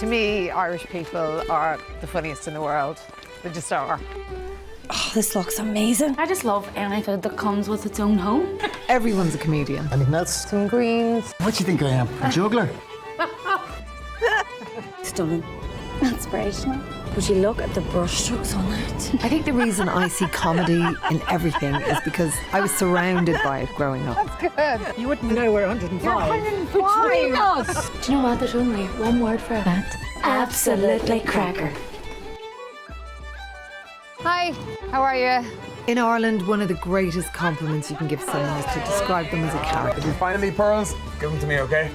To me, Irish people are the funniest in the world. They just are. Oh, this looks amazing. I just love any food that comes with its own home. Everyone's a comedian. Anything else? Some greens. What do you think I am? A juggler? Stunning. Inspirational. Would you look at the brushstrokes on that? I think the reason I see comedy in everything is because I was surrounded by it growing up. That's good. You wouldn't know we're 105. You're 105. Between us. Do you know what? There's only one word for that. Absolutely cracker. Hi, how are you? In Ireland, one of the greatest compliments you can give someone is to describe them as a character. If you find any pearls, give them to me, okay?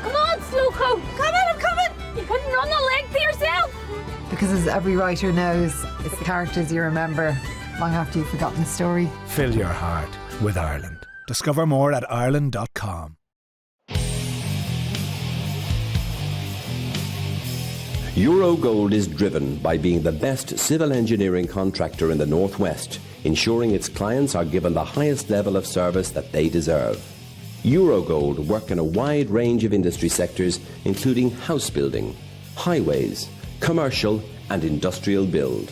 Come on, Slowco. Come on, I'm coming. You couldn't run the leg to yourself. Because as every writer knows, it's the characters you remember long after you've forgotten the story. Fill your heart with Ireland. Discover more at ireland.com. Eurogold is driven by being the best civil engineering contractor in the Northwest, ensuring its clients are given the highest level of service that they deserve. Eurogold work in a wide range of industry sectors, including house building, highways, commercial and industrial build.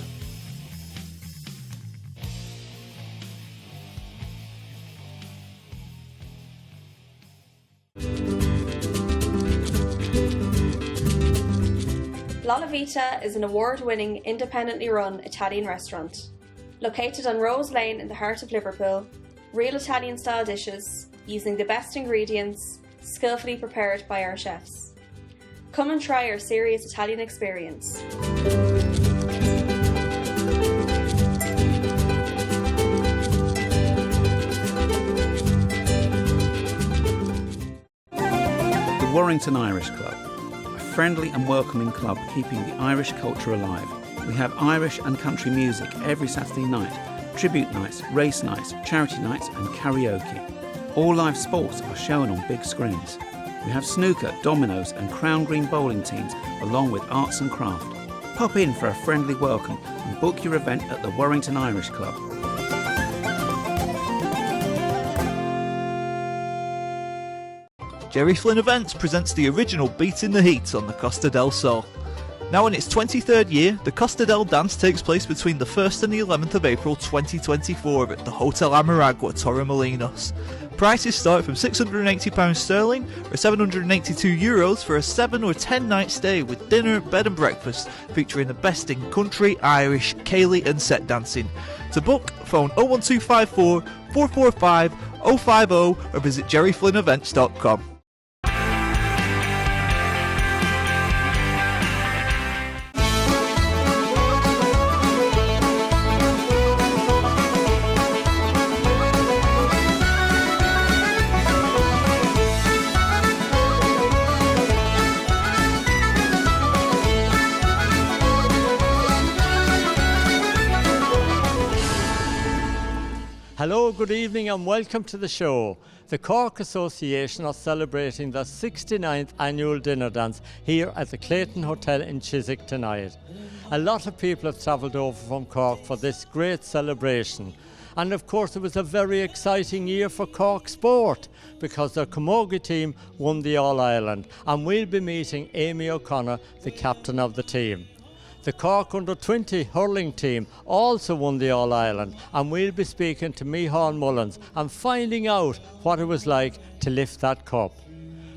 La Vita is an award-winning, independently run Italian restaurant. Located on Rose Lane in the heart of Liverpool, real Italian-style dishes, using the best ingredients, skillfully prepared by our chefs. Come and try our serious Italian experience. The Warrington Irish Club. Friendly and welcoming club keeping the Irish culture alive. We have Irish and country music every Saturday night, tribute nights, race nights, charity nights and karaoke. All live sports are shown on big screens. We have snooker, dominoes and crown green bowling teams along with arts and craft. Pop in for a friendly welcome and book your event at the Warrington Irish Club. Jerry Flynn Events presents the original Beat in the Heat on the Costa del Sol. Now in its 23rd year, the Costa del Dance takes place between the 1st and the 11th of April 2024 at the Hotel Amaragua, Torremolinos. Prices start from £680 sterling or €782 for a 7 or 10 night stay with dinner, bed and breakfast featuring the best in country, Irish, ceilidh and set dancing. To book, phone 01254 445 050 or visit jerryflynnevents.com. Hello, good evening and welcome to the show. The Cork Association are celebrating their 69th annual dinner dance here at the Clayton Hotel in Chiswick tonight. A lot of people have travelled over from Cork for this great celebration. And of course it was a very exciting year for Cork sport because their camogie team won the All-Ireland and we'll be meeting Amy O'Connor, the captain of the team. The Cork Under-20 hurling team also won the All-Ireland and we'll be speaking to Michael Mullins and finding out what it was like to lift that cup.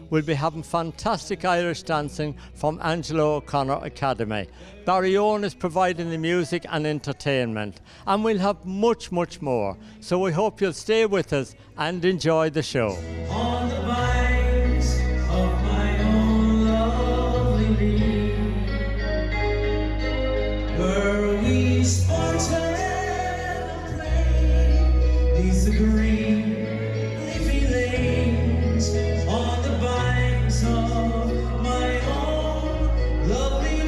We'll be having fantastic Irish dancing from Angelo O'Connor Academy. Barry Owen is providing the music and entertainment and we'll have much, much more. So we hope you'll stay with us and enjoy the show. On the vines of my own lovely leaf, where we sported and played, these the green leafy lanes, on the banks of my own lovely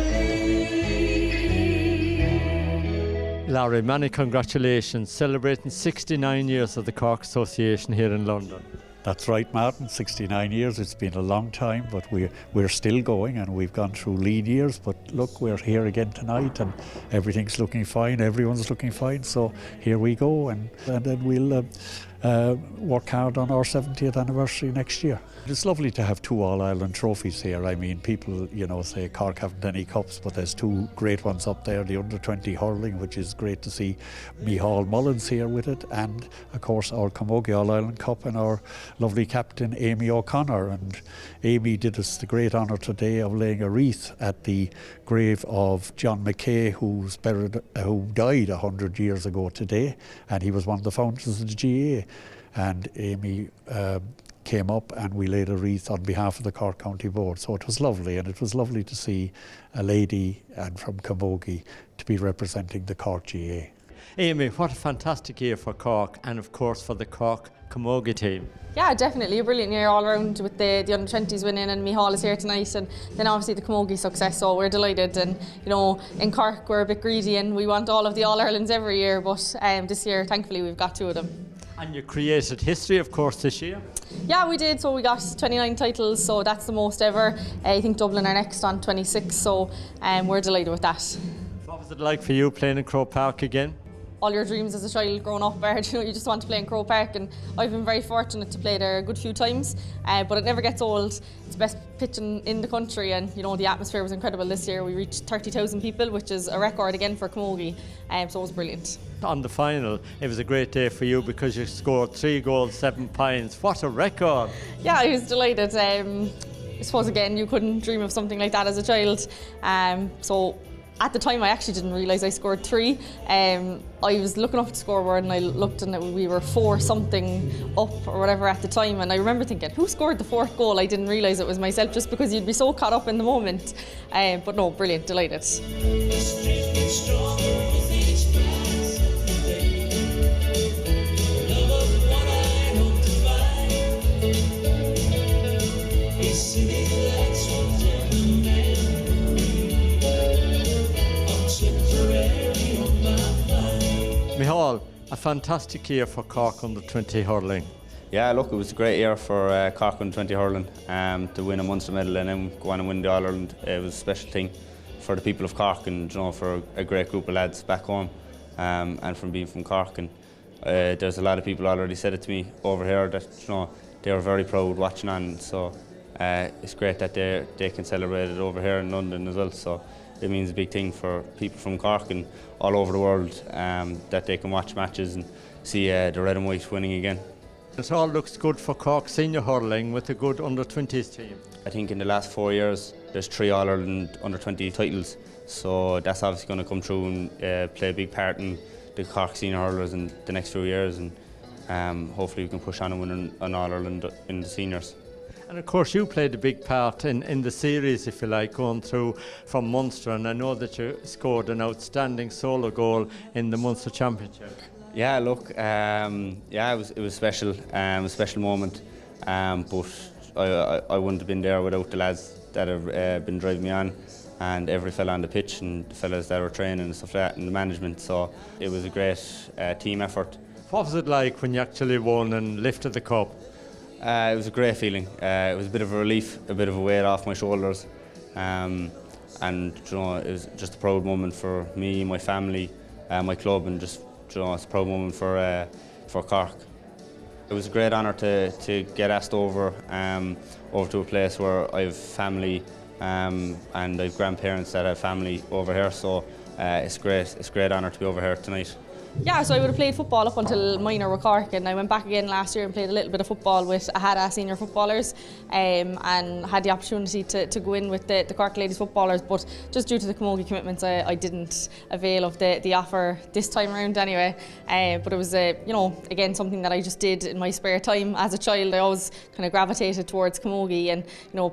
leaf. Lary, many congratulations, celebrating 69 years of the Cork Association here in London. That's right, Martin, 69 years, it's been a long time, but we're still going and we've gone through lean years, but look, we're here again tonight and everything's looking fine, everyone's looking fine, so here we go and then we'll work hard on our 70th anniversary next year. It's lovely to have 2 All-Ireland trophies here. I mean, people, say Cork haven't any cups, but there's 2 great ones up there, the under-20 hurling, which is great to see Michael Mullins here with it, and of course our Camogie All-Ireland Cup and our lovely captain Amy O'Connor. And Amy did us the great honour today of laying a wreath at the grave of John McKay, who died 100 years ago today, and he was one of the founders of the GAA. And Amy came up and we laid a wreath on behalf of the Cork County Board. So it was lovely, and it was lovely to see a lady and from Camogie to be representing the Cork GAA. Amy, what a fantastic year for Cork and of course for the Cork Camogie team. Yeah, definitely a brilliant year all around with the under-20s winning, and Micheál is here tonight, and then obviously the Camogie success, so we're delighted. And in Cork we're a bit greedy and we want all of the All-Irelands every year, but this year thankfully we've got 2 of them. And you created history of course this year. Yeah, we did, so we got 29 titles, so that's the most ever. I think Dublin are next on 26, so we're delighted with that. What was it like for you playing in Croke Park again? All your dreams as a child growing up are, you just want to play in Croke Park, and I've been very fortunate to play there a good few times, but it never gets old. It's the best pitch in the country, and the atmosphere was incredible this year. We reached 30,000 people, which is a record again for Camogie, so it was brilliant. On the final, it was a great day for you because you scored 3 goals, 7 points. What a record! Yeah, I was delighted. I suppose again, you couldn't dream of something like that as a child, so at the time I actually didn't realise I scored 3. I was looking up at the scoreboard and I looked and we were 4-something up or whatever at the time, and I remember thinking, who scored the 4th goal? I didn't realise it was myself, just because you'd be so caught up in the moment. But no, brilliant, delighted. Micheál, a fantastic year for Cork under-20 hurling. Yeah, look, it was a great year for Cork under-20 hurling to win a Munster medal and then go on and win the All-Ireland. It was a special thing for the people of Cork and for a great group of lads back home and from being from Cork. And there's a lot of people already said it to me over here that they were very proud watching on. So it's great that they can celebrate it over here in London as well. So it means a big thing for people from Cork and all over the world that they can watch matches and see the red and white winning again. It all looks good for Cork senior hurling with a good under-20s team. I think in the last 4 years there's 3 All-Ireland under-20 titles, so that's obviously going to come through and play a big part in the Cork senior hurlers in the next few years, and hopefully we can push on and win an All-Ireland in the seniors. And of course you played a big part in the series, if you like, going through from Munster, and I know that you scored an outstanding solo goal in the Munster Championship. Yeah, look, it was special, a special moment, but I wouldn't have been there without the lads that have been driving me on, and every fella on the pitch and the fellas that were training and stuff like that, and the management. So it was a great team effort. What was it like when you actually won and lifted the cup? It was a great feeling. It was a bit of a relief, a bit of a weight off my shoulders, and it was just a proud moment for me, my family, my club, and just it's a proud moment for Cork. It was a great honour to get asked over to a place where I have family and I have grandparents that have family over here. So it's a great honour to be over here tonight. Yeah, so I would have played football up until minor with Cork, and I went back again last year and played a little bit of football with AHADA senior footballers, and had the opportunity to go in with the Cork ladies footballers, but just due to the Camogie commitments I didn't avail of the offer this time around anyway. But it was again something that I just did in my spare time as a child. I always kind of gravitated towards Camogie and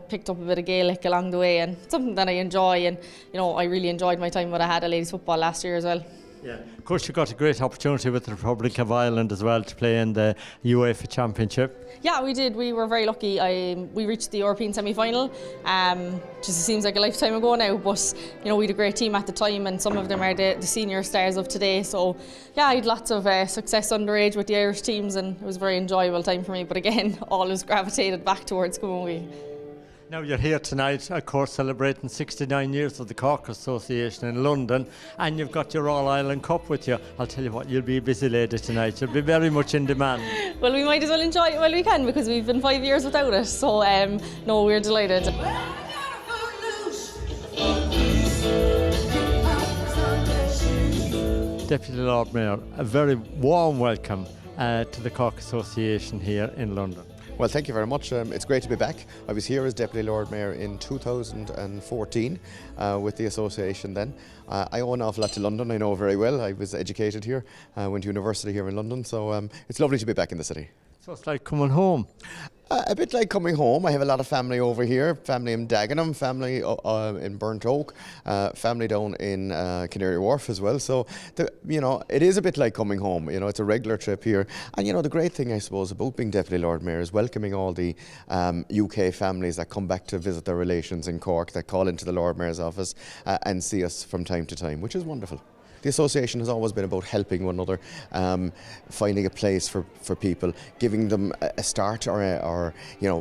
picked up a bit of Gaelic along the way, and something that I enjoy, and I really enjoyed my time with AHADA ladies football last year as well. Yeah, of course you got a great opportunity with the Republic of Ireland as well to play in the UEFA Championship. Yeah, we did. We were very lucky. We reached the European semi-final. Just seems like a lifetime ago now, but we had a great team at the time, and some of them are the senior stars of today. So yeah, I had lots of success underage with the Irish teams, and it was a very enjoyable time for me. But again, always gravitated back towards Camogie. Now you're here tonight, of course, celebrating 69 years of the Cork Association in London, and you've got your All-Ireland Cup with you. I'll tell you what, you'll be a busy lady tonight. You'll be very much in demand. Well, we might as well enjoy it while we can, because we've been 5 years without it. So, no, we're delighted. Deputy Lord Mayor, a very warm welcome to the Cork Association here in London. Well, thank you very much. It's great to be back. I was here as Deputy Lord Mayor in 2014 with the association then. I owe an awful lot to London, I know very well. I was educated here, went to university here in London, so it's lovely to be back in the city. So it's like coming home? A bit like coming home. I have a lot of family over here, family in Dagenham, family in Burnt Oak, family down in Canary Wharf as well. So, it is a bit like coming home. It's a regular trip here. And, the great thing, I suppose, about being Deputy Lord Mayor is welcoming all the UK families that come back to visit their relations in Cork, that call into the Lord Mayor's office and see us from time to time, which is wonderful. The association has always been about helping one another, finding a place for people, giving them a start or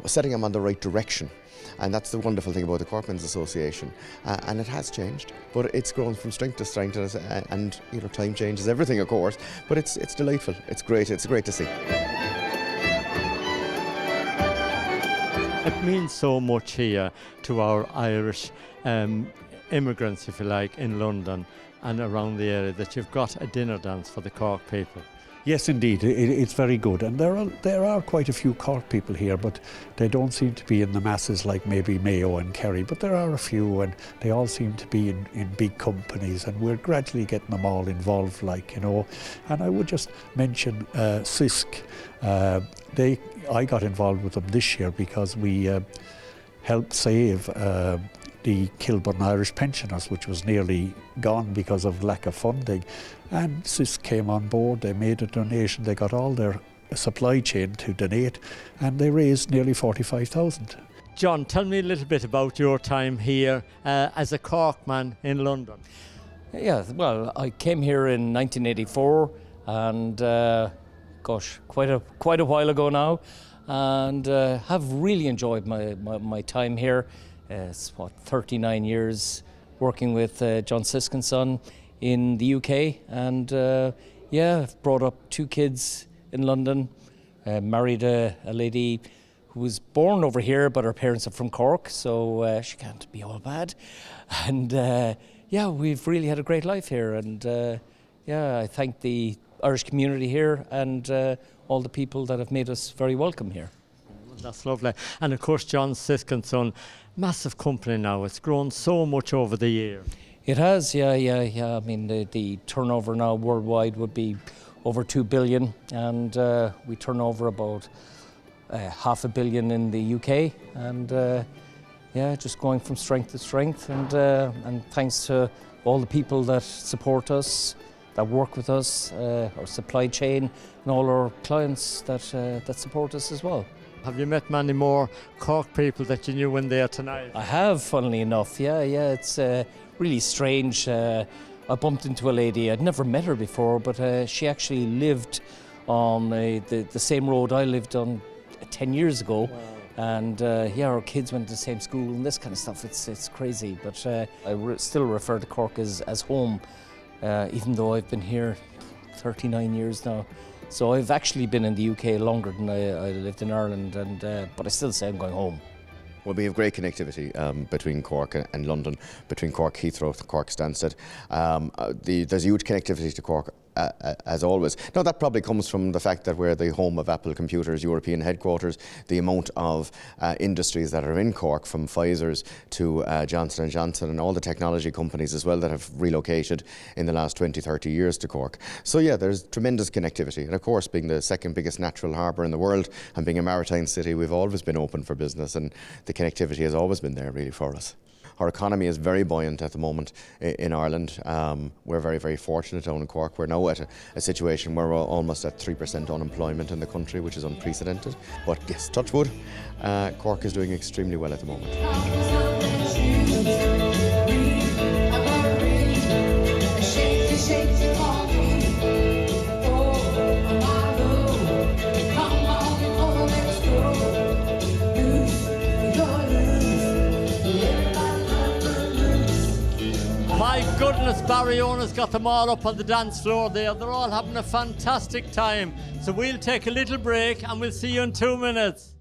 setting them on the right direction. And that's the wonderful thing about the Corkmen's Association. And it has changed, but it's grown from strength to strength, and time changes everything, of course. But it's delightful. It's great to see. It means so much here to our Irish immigrants, if you like, in London and around the area, that you've got a dinner dance for the Cork people. Yes, indeed, it's very good, and there are quite a few Cork people here, but they don't seem to be in the masses like maybe Mayo and Kerry, but there are a few, and they all seem to be in big companies, and we're gradually getting them all involved, And I would just mention CISC. I got involved with them this year because we helped save the Kilburn Irish pensioners, which was nearly gone because of lack of funding. And CISC came on board, they made a donation, they got all their supply chain to donate, and they raised nearly 45,000. John, tell me a little bit about your time here as a Cork man in London. Yeah, well, I came here in 1984, and quite a while ago now, and have really enjoyed my time here. It's 39 years working with John Sisk and Son in the UK, and I've brought up 2 kids in London, married a lady who was born over here, but her parents are from Cork, so she can't be all bad. And we've really had a great life here, and I thank the Irish community here and all the people that have made us very welcome here. That's lovely. And of course, John Sisk and Son, massive company now. It's grown so much over the year. It has, yeah. I mean, the turnover now worldwide would be over 2 billion, and we turn over about $500 million in the UK, and just going from strength to strength, and thanks to all the people that support us, that work with us, our supply chain, and all our clients that support us as well. Have you met many more Cork people that you knew when they are tonight? I have, funnily enough, yeah. It's really strange. I bumped into a lady, I'd never met her before, but she actually lived on the same road I lived on 10 years ago. Wow. And our kids went to the same school and this kind of stuff. It's crazy, but I still refer to Cork as home, even though I've been here 39 years now. So I've actually been in the UK longer than I lived in Ireland, but I still say I'm going home. Well, we have great connectivity between Cork and London, between Cork Heathrow to Cork Stansted. There's huge connectivity to Cork, as always. Now, that probably comes from the fact that we're the home of Apple Computers' European headquarters, the amount of industries that are in Cork, from Pfizer's to Johnson & Johnson, and all the technology companies as well that have relocated in the last 20, 30 years to Cork. So yeah, there's tremendous connectivity. And of course, being the second biggest natural harbour in the world and being a maritime city, we've always been open for business, and the connectivity has always been there really for us. Our economy is very buoyant at the moment in Ireland. We're very, very fortunate down in Cork. We're now at a situation where we're almost at 3% unemployment in the country, which is unprecedented. But yes, touch wood, Cork is doing extremely well at the moment. goodness, Barry Owen has got them all up on the dance floor there. They're all having a fantastic time. So we'll take a little break and we'll see you in 2 minutes.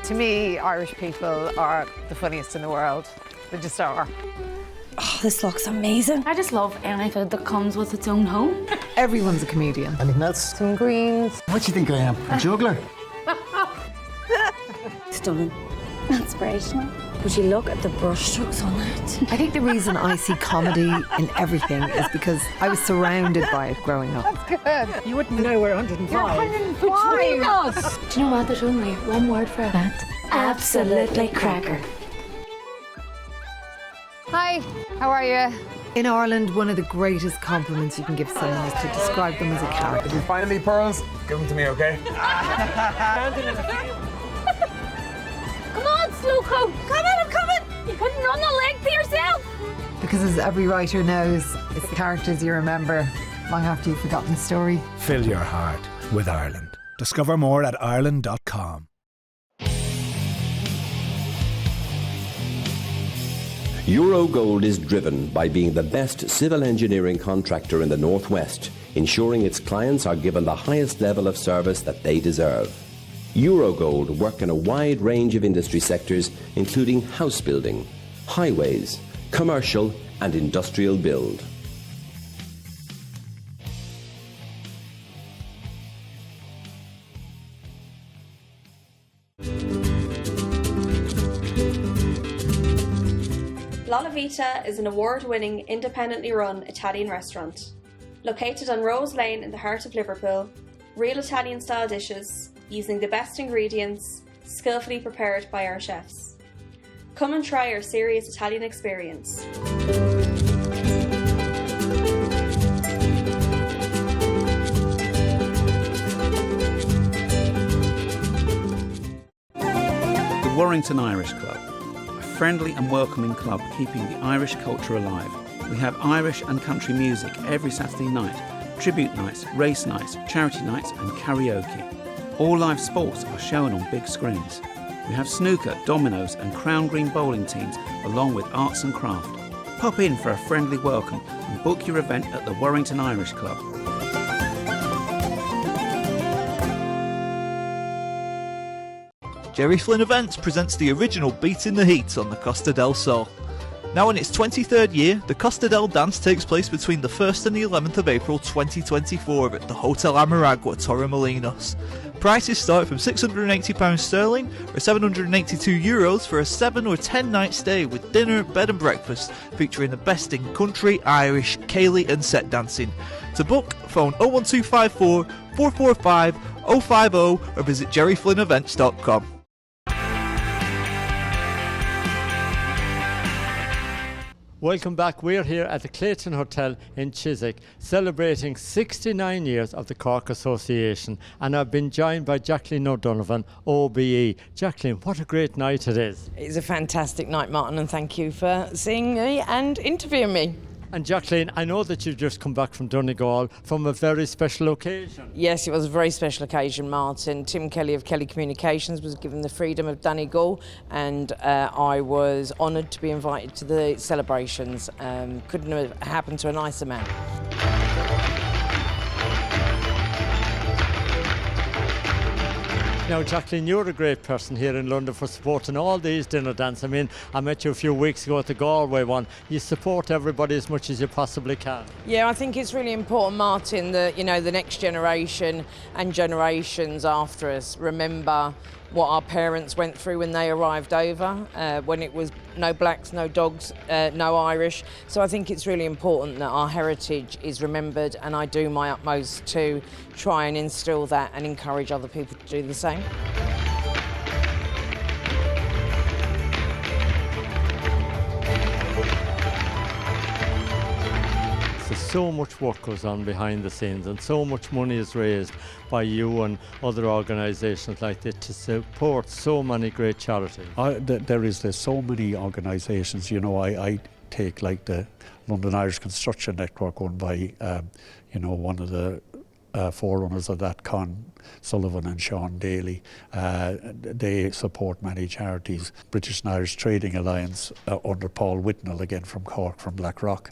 To me, Irish people are the funniest in the world. They just are. Oh, this looks amazing. I just love anything that comes with its own home. Everyone's a comedian. Anything else? Some greens. What do you think I am? A juggler? Stunning. Inspirational. Would you look at the brushstrokes on it? I think the reason I see comedy in everything is because I was surrounded by it growing up. That's good. You wouldn't know we're 105. You're 105. Do you know what? There's only one word for that. Absolutely cracker. Hi, how are you? In Ireland, one of the greatest compliments you can give someone is to describe them as a character. If you find any pearls, give them to me, okay? Come on, Slowcoat. Come in, I'm coming. You couldn't run the length to yourself. Because as every writer knows, it's the characters you remember long after you've forgotten the story. Fill your heart with Ireland. Discover more at Ireland.com. Eurogold is driven by being the best civil engineering contractor in the Northwest, ensuring its clients are given the highest level of service that they deserve. Eurogold work in a wide range of industry sectors, including house building, highways, commercial and industrial build. La Vita is an award-winning, independently run Italian restaurant. Located on Rose Lane in the heart of Liverpool, real Italian-style dishes, using the best ingredients, skillfully prepared by our chefs. Come and try our serious Italian experience. The Warrington Irish Club, a friendly and welcoming club keeping the Irish culture alive. We have Irish and country music every Saturday night, tribute nights, race nights, charity nights and karaoke. All live sports are shown on big screens. We have snooker, dominoes and crown green bowling teams along with arts and craft. Pop in for a friendly welcome and book your event at the Warrington Irish Club. Jerry Flynn Events presents the original Beat in the Heat on the Costa del Sol. Now in its 23rd year, the Costa del Dance takes place between the 1st and the 11th of April 2024 at the Hotel Amaragua, Torremolinos. Prices start from £680 sterling or €782 for a 7 or 10 night stay with dinner, bed and breakfast featuring the best in country, Irish, ceilidh and set dancing. To book, phone 01254 445 050 or visit jerryflynnevents.com. Welcome back. We're here at the Clayton Hotel in Chiswick celebrating 69 years of the Cork Association, and I've been joined by Jacqueline O'Donovan, OBE. Jacqueline, what a great night it is. It's a fantastic night, Martin, and thank you for seeing me and interviewing me. And Jacqueline, I know that you've just come back from Donegal from a very special occasion. Yes, it was a very special occasion, Martin. Tim Kelly of Kelly Communications was given the freedom of Donegal, and I was honoured to be invited to the celebrations. Couldn't have happened to a nicer man. Now, Jacqueline, you're a great person here in London for supporting all these dinner dances. I mean, I met you a few weeks ago at the Galway one. You support everybody as much as you possibly can. Yeah, I think it's really important, Martin, that, you know, the next generation and generations after us remember what our parents went through when they arrived over, when it was no blacks, no dogs, no Irish. So I think it's really important that our heritage is remembered, and I do my utmost to try and instill that and encourage other people to do the same. So much work goes on behind the scenes, and so much money is raised by you and other organisations like this to support so many great charities. There's so many organisations. You know, I take like the London Irish Construction Network, owned by, one of the forerunners of that, Con Sullivan and Sean Daly. They support many charities. British and Irish Trading Alliance under Paul Whitnell, again from Cork, from Blackrock.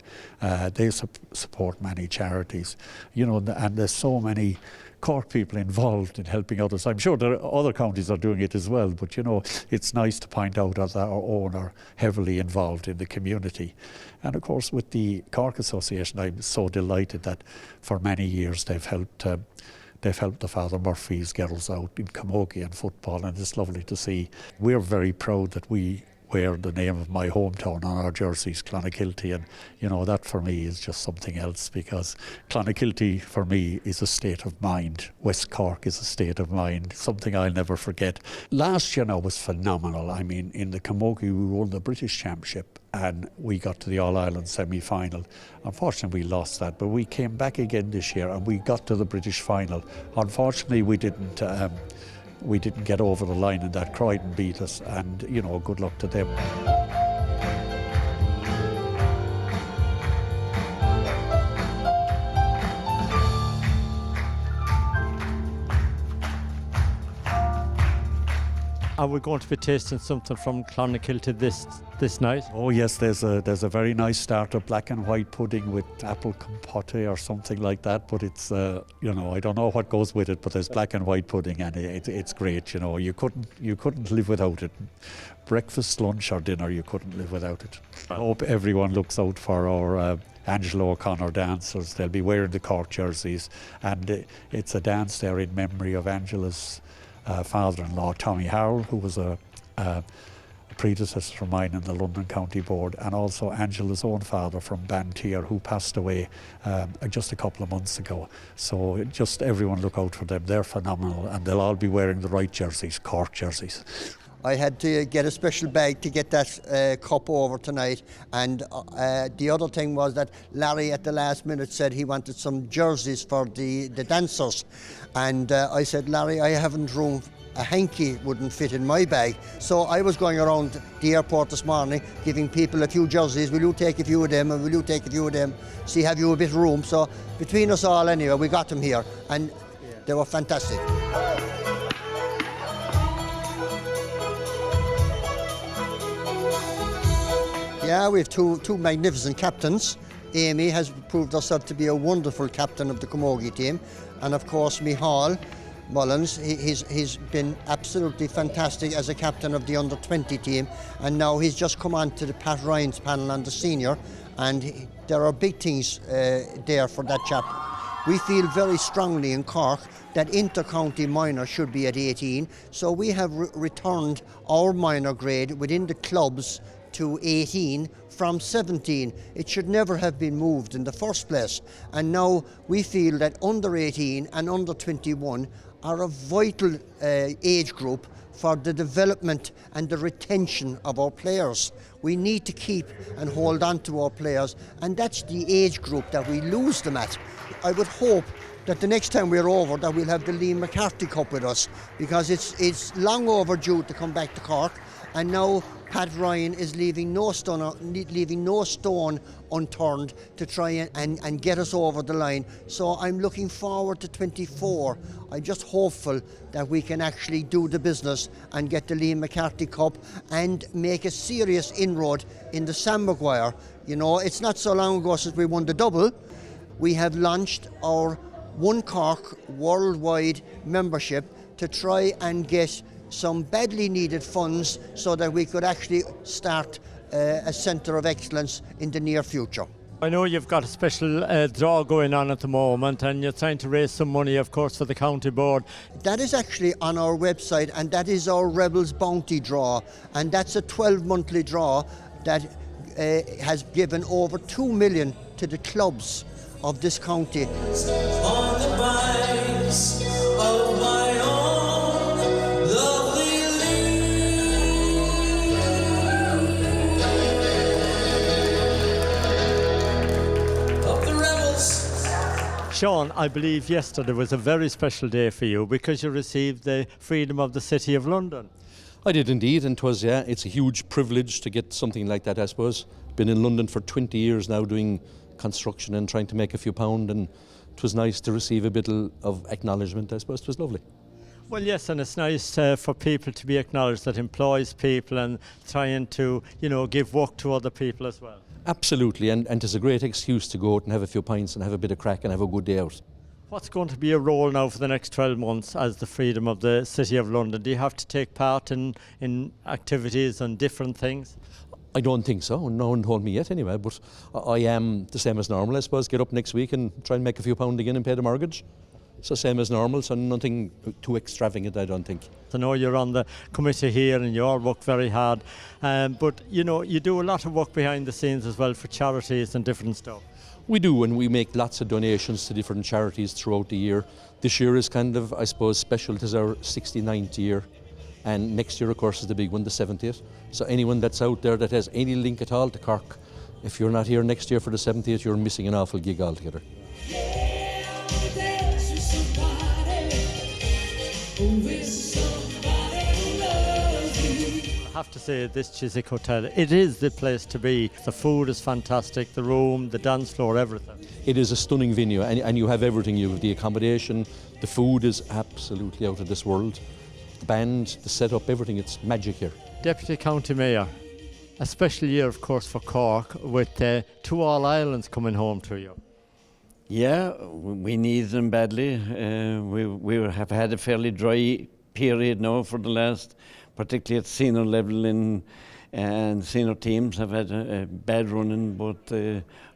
They support many charities. You know, and there's so many Cork people involved in helping others. I'm sure there are other counties are doing it as well, but you know, it's nice to point out that our own are heavily involved in the community. And of course, with the Cork Association, I'm so delighted that for many years they've helped the Father Murphy's girls out in camogie and football, and it's lovely to see. We're very proud that we wear the name of my hometown on our jerseys, Clonakilty, and you know, that for me is just something else, because Clonakilty for me is a state of mind. West Cork is a state of mind, something I'll never forget. Last year now was phenomenal. I mean, in the camogie we won the British Championship and we got to the All-Ireland semi-final. Unfortunately we lost that, but we came back again this year and we got to the British final. Unfortunately we didn't get over the line, and that Croydon beat us, and you know, good luck to them. Are we going to be tasting something from Clonakilty this night? Oh yes, there's a very nice starter, black and white pudding with apple compote or something like that. But it's you know, I don't know what goes with it, but there's black and white pudding, and it's great. You know, you couldn't live without it. Breakfast, lunch, or dinner, you couldn't live without it. I hope everyone looks out for our Angela O'Connor dancers. They'll be wearing the Cork jerseys, and it's a dance there in memory of Angela's father-in-law, Tommy Harrell, who was a predecessor of mine in the London County Board, and also Angela's own father from Bantier, who passed away just a couple of months ago. So just everyone look out for them. They're phenomenal, and they'll all be wearing the right jerseys, Cork jerseys. I had to get a special bag to get that cup over tonight, and the other thing was that Lary at the last minute said he wanted some jerseys for the dancers, and I said, Lary, I haven't room, a hanky wouldn't fit in my bag. So I was going around the airport this morning giving people a few jerseys. Will you take a few of them, and will you take a few of them? See, have you a bit of room? So between us all anyway, we got them here, and they were fantastic. Yeah, we have two magnificent captains. Amy has proved herself to be a wonderful captain of the camogie team, and of course Michael Mullins, he's been absolutely fantastic as a captain of the under-20 team, and now he's just come on to the Pat Ryan's panel on the senior, and there are big things there for that chap. We feel very strongly in Cork that inter-county minor should be at 18, so we have returned our minor grade within the clubs to 18 from 17. It should never have been moved in the first place, and now we feel that under 18 and under 21 are a vital age group for the development and the retention of our players. We need to keep and hold on to our players, and that's the age group that we lose them at. I would hope that the next time we're over that we'll have the Liam McCarthy Cup with us, because it's long overdue to come back to Cork, and now Pat Ryan is leaving no stone unturned to try and get us over the line. So I'm looking forward to 24. I'm just hopeful that we can actually do the business and get the Liam McCarthy Cup and make a serious inroad in the Sam Maguire. You know, it's not so long ago since we won the double. We have launched our One Cork worldwide membership to try and get some badly needed funds so that we could actually start a centre of excellence in the near future. I know you've got a special draw going on at the moment, and you're trying to raise some money, of course, for the county board. That is actually on our website, and that is our Rebels Bounty draw, and that's a 12-monthly draw that has given over 2 million to the clubs of this county. On the banks of my own lovely of the rebels. Sean, I believe yesterday was a very special day for you because you received the Freedom of the City of London. I did indeed, and it's a huge privilege to get something like that, I suppose. Been in London for 20 years now doing construction and trying to make a few pound, and it was nice to receive a bit of acknowledgement. I suppose it was lovely. Well, yes, and it's nice for people to be acknowledged that employs people and trying to, give work to other people as well. Absolutely, and it's a great excuse to go out and have a few pints and have a bit of crack and have a good day out. What's going to be your role now for the next 12 months as the Freedom of the City of London? Do you have to take part in activities and different things? I don't think so. No one told me yet anyway, but I am the same as normal, I suppose. Get up next week and try and make a few pound again and pay the mortgage. So same as normal, so nothing too extravagant, I don't think. I know you're on the committee here and you all work very hard, but you do a lot of work behind the scenes as well for charities and different stuff. We do, and we make lots of donations to different charities throughout the year. This year is kind of, I suppose, special. It is our 69th year, and next year, of course, is the big one, the 70th. So anyone that's out there that has any link at all to Cork, if you're not here next year for the 70th, you're missing an awful gig altogether. I have to say, this Chiswick Hotel, it is the place to be. The food is fantastic, the room, the dance floor, everything. It is a stunning venue, and you have everything. You have the accommodation, the food is absolutely out of this world. The band, the setup, everything, it's magic here. Deputy County Mayor, a special year, of course, for Cork, with 2 All-Irelands coming home to you. Yeah, we need them badly. We have had a fairly dry period now for the last, particularly at senior level, and senior teams have had a bad run in both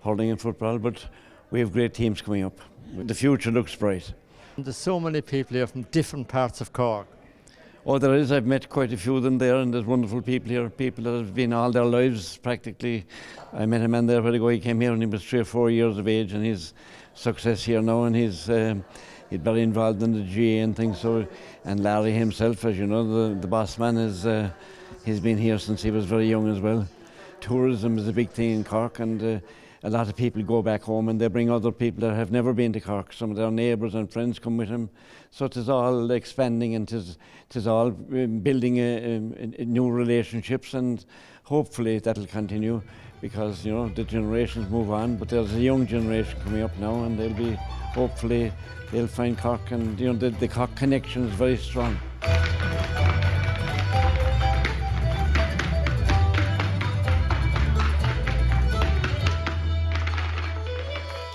hurling and football, but we have great teams coming up. The future looks bright. There's so many people here from different parts of Cork. Oh, there is. I've met quite a few of them there, and there's wonderful people here, people that have been all their lives practically. I met a man there a while ago. He came here and he was 3 or 4 years of age, and his success here now, and he's very involved in the GA and things. So, and Lary himself, as you know, the boss man, he's been here since he was very young as well. Tourism is a big thing in Cork, and a lot of people go back home and they bring other people that have never been to Cork. Some of their neighbours and friends come with them. So it is all expanding, and it is all building new relationships, and hopefully that'll continue, because the generations move on. But there's a young generation coming up now, and hopefully they'll find Cork, and the Cork connection is very strong.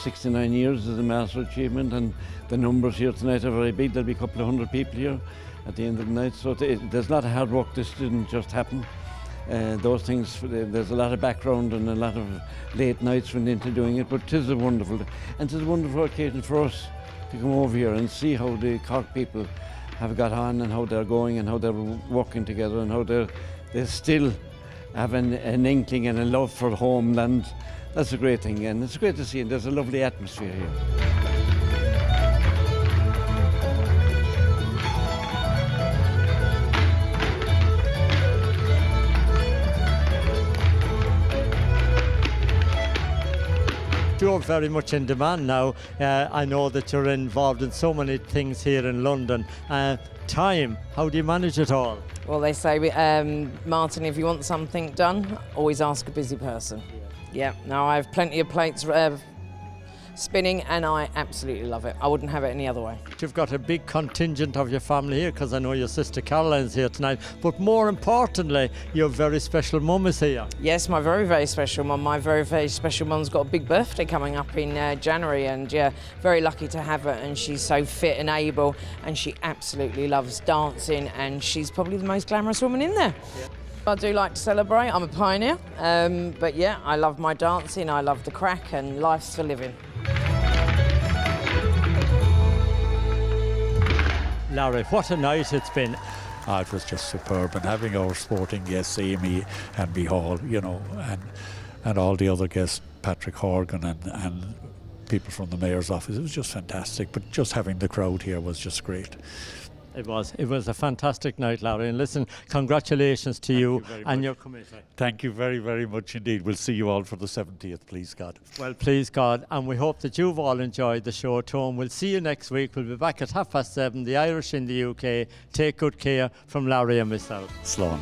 69 years is a massive achievement, and the numbers here tonight are very big. There'll be a couple of 100 people here at the end of the night. So there's a lot of hard work. This didn't just happen. Those things, there's a lot of background and a lot of late nights went into doing it, but it is a wonderful occasion for us to come over here and see how the Cork people have got on, and how they're going, and how they're working together, and how they still have an inkling and a love for homeland. That's a great thing, and it's great to see, and there's a lovely atmosphere here. You're very much in demand now. I know that you're involved in so many things here in London. Time, how do you manage it all? Well, they say, Martin, if you want something done, always ask a busy person. Yeah, now I have plenty of plates spinning, and I absolutely love it. I wouldn't have it any other way. You've got a big contingent of your family here, because I know your sister Caroline's here tonight, but more importantly, your very special mum is here. Yes, my very, very special mum. My very, very special mum's got a big birthday coming up in January, and yeah, very lucky to have her, and she's so fit and able, and she absolutely loves dancing, and she's probably the most glamorous woman in there. Yeah. I do like to celebrate. I'm a pioneer, but yeah, I love my dancing, I love the crack, and life's for living. Larry, what a night it's been. It was just superb, and having our sporting guests, Amy and Hall, and all the other guests, Patrick Horgan and people from the Mayor's office, it was just fantastic. But just having the crowd here was just great. It was a fantastic night, Larry, and listen, congratulations to you and your committee. Thank you very, very much indeed. We'll see you all for the 70th, please God. Well, please God, and we hope that you've all enjoyed the show at home. We'll see you next week. We'll be back at 7:30, the Irish in the UK. Take good care from Larry and myself. Slán.